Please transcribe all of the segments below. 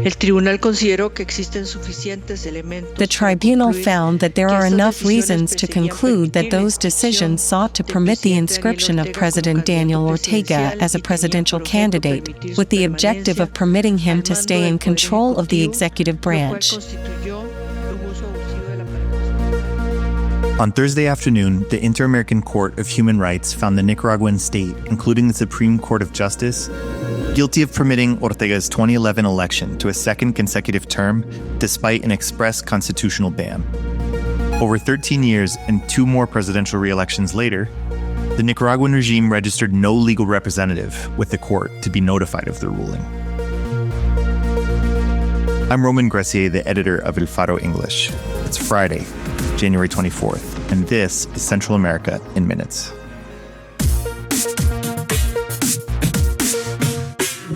The tribunal found that there are enough reasons to conclude that those decisions sought to permit the inscription of President Daniel Ortega as a presidential candidate, with the objective of permitting him to stay in control of the executive branch. On Thursday afternoon, the Inter-American Court of Human Rights found the Nicaraguan state, including the Supreme Court of Justice, guilty of permitting Ortega's 2011 election to a second consecutive term despite an express constitutional ban. Over 13 years and 2 more presidential re-elections later, the Nicaraguan regime registered no legal representative with the court to be notified of the ruling. I'm Roman Gressier, the editor of El Faro English. It's Friday, January 24th, and this is Central America in Minutes.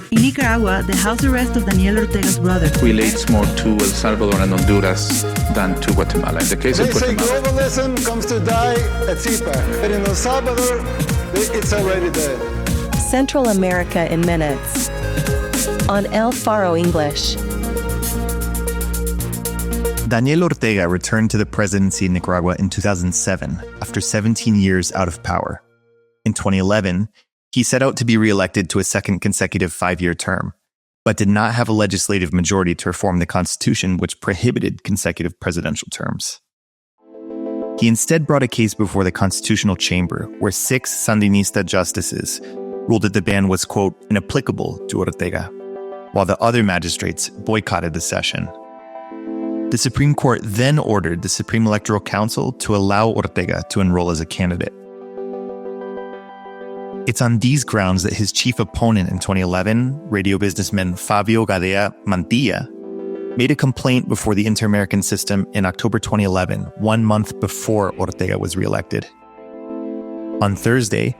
In Nicaragua, the house arrest of Daniel Ortega's brother relates more to El Salvador and Honduras than to Guatemala. In the case of Guatemala, they say globalism comes to die at CPAC, but in El Salvador, it's already dead. Central America in Minutes on El Faro English. Daniel Ortega returned to the presidency in Nicaragua in 2007 after 17 years out of power. In 2011, he set out to be re-elected to a second consecutive 5-year term, but did not have a legislative majority to reform the constitution, which prohibited consecutive presidential terms. He instead brought a case before the Constitutional Chamber, where 6 Sandinista justices ruled that the ban was, quote, inapplicable to Ortega, while the other magistrates boycotted the session. The Supreme Court then ordered the Supreme Electoral Council to allow Ortega to enroll as a candidate. It's on these grounds that his chief opponent in 2011, radio businessman Fabio Gadea Mantilla, made a complaint before the Inter-American System in October 2011, 1 month before Ortega was reelected. On Thursday,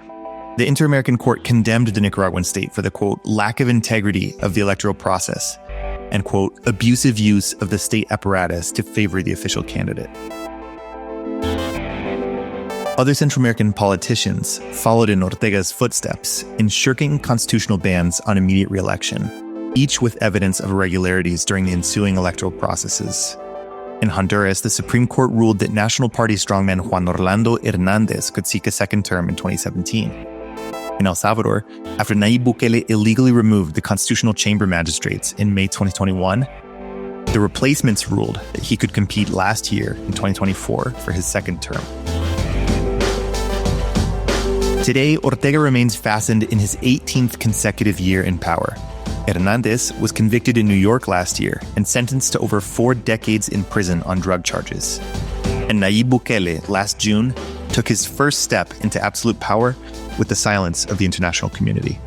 the Inter-American Court condemned the Nicaraguan state for the, quote, lack of integrity of the electoral process and, quote, abusive use of the state apparatus to favor the official candidate. Other Central American politicians followed in Ortega's footsteps in shirking constitutional bans on immediate re-election, each with evidence of irregularities during the ensuing electoral processes. In Honduras, the Supreme Court ruled that National Party strongman Juan Orlando Hernández could seek a second term in 2017. In El Salvador, after Nayib Bukele illegally removed the Constitutional Chamber magistrates in May 2021, the replacements ruled that he could compete last year in 2024 for his second term. Today, Ortega remains fastened in his 18th consecutive year in power. Hernández was convicted in New York last year and sentenced to over 4 decades in prison on drug charges. And Nayib Bukele, last June, took his first step into absolute power with the silence of the international community.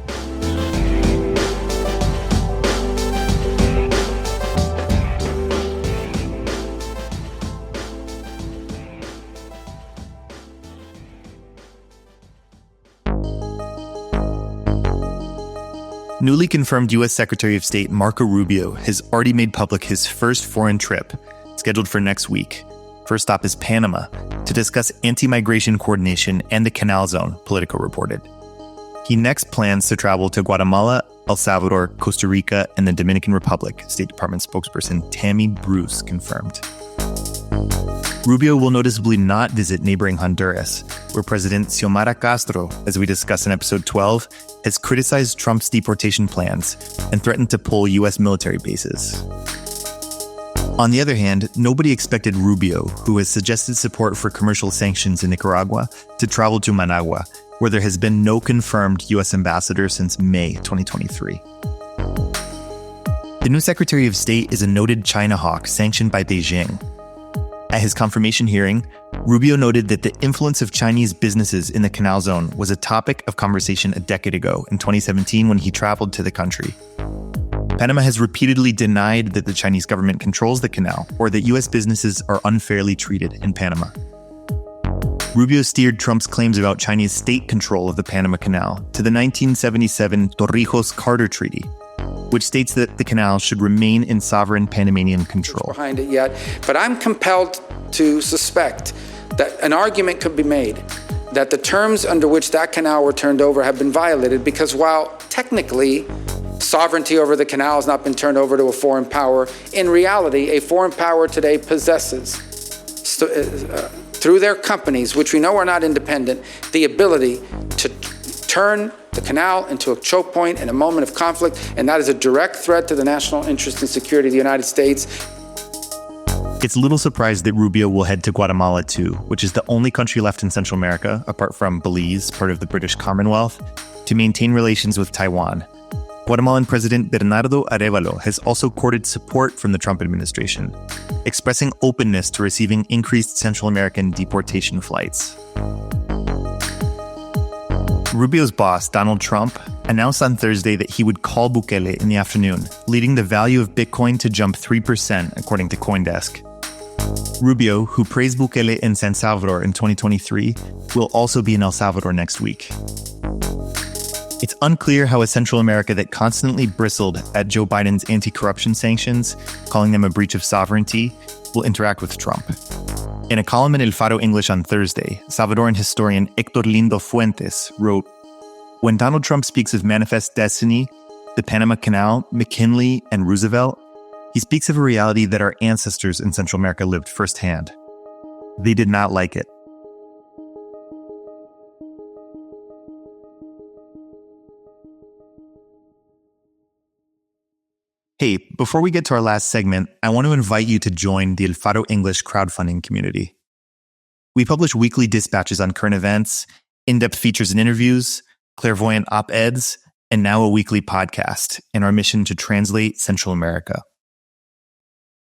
Newly confirmed U.S. Secretary of State Marco Rubio has already made public his first foreign trip, scheduled for next week. First stop is Panama, to discuss anti-migration coordination and the Canal Zone, Politico reported. He next plans to travel to Guatemala, El Salvador, Costa Rica, and the Dominican Republic, State Department spokesperson Tammy Bruce confirmed. Rubio will noticeably not visit neighboring Honduras, where President Xiomara Castro, as we discussed in episode 12, has criticized Trump's deportation plans and threatened to pull U.S. military bases. On the other hand, nobody expected Rubio, who has suggested support for commercial sanctions in Nicaragua, to travel to Managua, where there has been no confirmed U.S. ambassador since May 2023. The new Secretary of State is a noted China hawk sanctioned by Beijing. At his confirmation hearing, Rubio noted that the influence of Chinese businesses in the Canal Zone was a topic of conversation a decade ago, in 2017, when he traveled to the country. Panama has repeatedly denied that the Chinese government controls the canal or that U.S. businesses are unfairly treated in Panama. Rubio steered Trump's claims about Chinese state control of the Panama Canal to the 1977 Torrijos-Carter Treaty, which states that the canal should remain in sovereign Panamanian control. Behind it yet, but I'm compelled to suspect that an argument could be made that the terms under which that canal were turned over have been violated, because while technically sovereignty over the canal has not been turned over to a foreign power. In reality, a foreign power today possesses, through their companies, which we know are not independent, the ability to turn the canal into a choke point in a moment of conflict, and that is a direct threat to the national interest and security of the United States. It's little surprise that Rubio will head to Guatemala too, which is the only country left in Central America, apart from Belize, part of the British Commonwealth, to maintain relations with Taiwan. Guatemalan President Bernardo Arévalo has also courted support from the Trump administration, expressing openness to receiving increased Central American deportation flights. Rubio's boss, Donald Trump, announced on Thursday that he would call Bukele in the afternoon, leading the value of Bitcoin to jump 3%, according to CoinDesk. Rubio, who praised Bukele in San Salvador in 2023, will also be in El Salvador next week. It's unclear how a Central America that constantly bristled at Joe Biden's anti-corruption sanctions, calling them a breach of sovereignty, will interact with Trump. In a column in El Faro English on Thursday, Salvadoran historian Héctor Lindo Fuentes wrote, "When Donald Trump speaks of manifest destiny, the Panama Canal, McKinley, and Roosevelt, he speaks of a reality that our ancestors in Central America lived firsthand. They did not like it. Hey, before we get to our last segment, I want to invite you to join the El Faro English crowdfunding community. We publish weekly dispatches on current events, in-depth features and interviews, clairvoyant op-eds, and now a weekly podcast in our mission to translate Central America.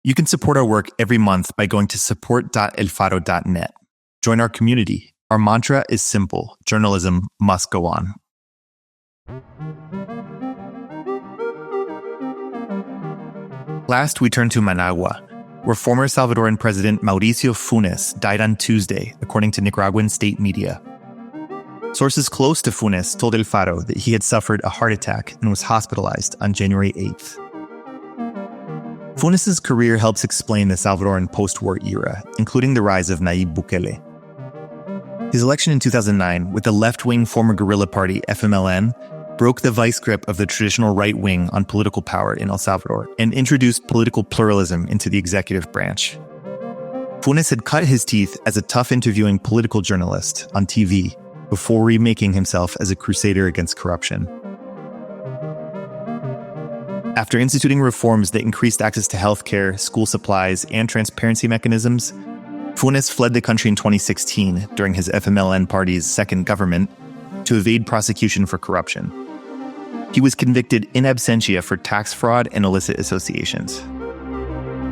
You can support our work every month by going to support.elfaro.net. Join our community. Our mantra is simple: journalism must go on. Last, we turn to Managua, where former Salvadoran President Mauricio Funes died on Tuesday, according to Nicaraguan state media. Sources close to Funes told El Faro that he had suffered a heart attack and was hospitalized on January 8th. Funes' career helps explain the Salvadoran post-war era, including the rise of Nayib Bukele. His election in 2009 with the left-wing former guerrilla party FMLN broke the vice grip of the traditional right wing on political power in El Salvador and introduced political pluralism into the executive branch. Funes had cut his teeth as a tough interviewing political journalist on TV before remaking himself as a crusader against corruption. After instituting reforms that increased access to healthcare, school supplies, and transparency mechanisms, Funes fled the country in 2016 during his FMLN party's second government to evade prosecution for corruption. He was convicted in absentia for tax fraud and illicit associations.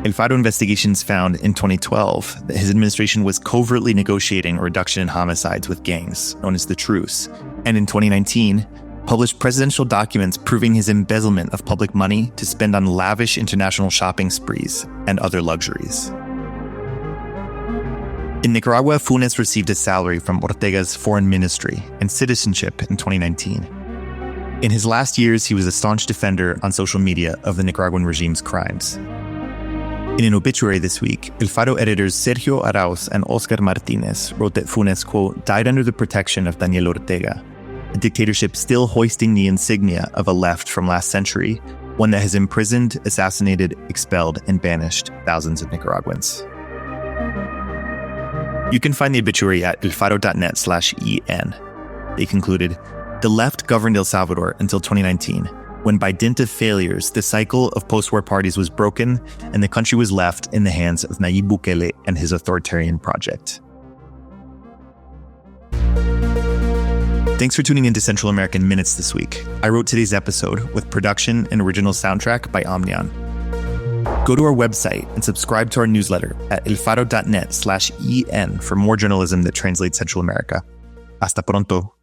El Faro investigations found in 2012 that his administration was covertly negotiating a reduction in homicides with gangs, known as the Truce, and in 2019, published presidential documents proving his embezzlement of public money to spend on lavish international shopping sprees and other luxuries. In Nicaragua, Funes received a salary from Ortega's foreign ministry and citizenship in 2019. In his last years, he was a staunch defender on social media of the Nicaraguan regime's crimes. In an obituary this week, El Faro editors Sergio Arauz and Oscar Martinez wrote that Funes, quote, died under the protection of Daniel Ortega, a dictatorship still hoisting the insignia of a left from last century, one that has imprisoned, assassinated, expelled, and banished thousands of Nicaraguans. You can find the obituary at elfaro.net/en. They concluded, the left governed El Salvador until 2019, when by dint of failures, the cycle of post-war parties was broken and the country was left in the hands of Nayib Bukele and his authoritarian project. Thanks for tuning into Central American Minutes this week. I wrote today's episode with production and original soundtrack by Omnion. Go to our website and subscribe to our newsletter at elfaro.net/en for more journalism that translates Central America. Hasta pronto.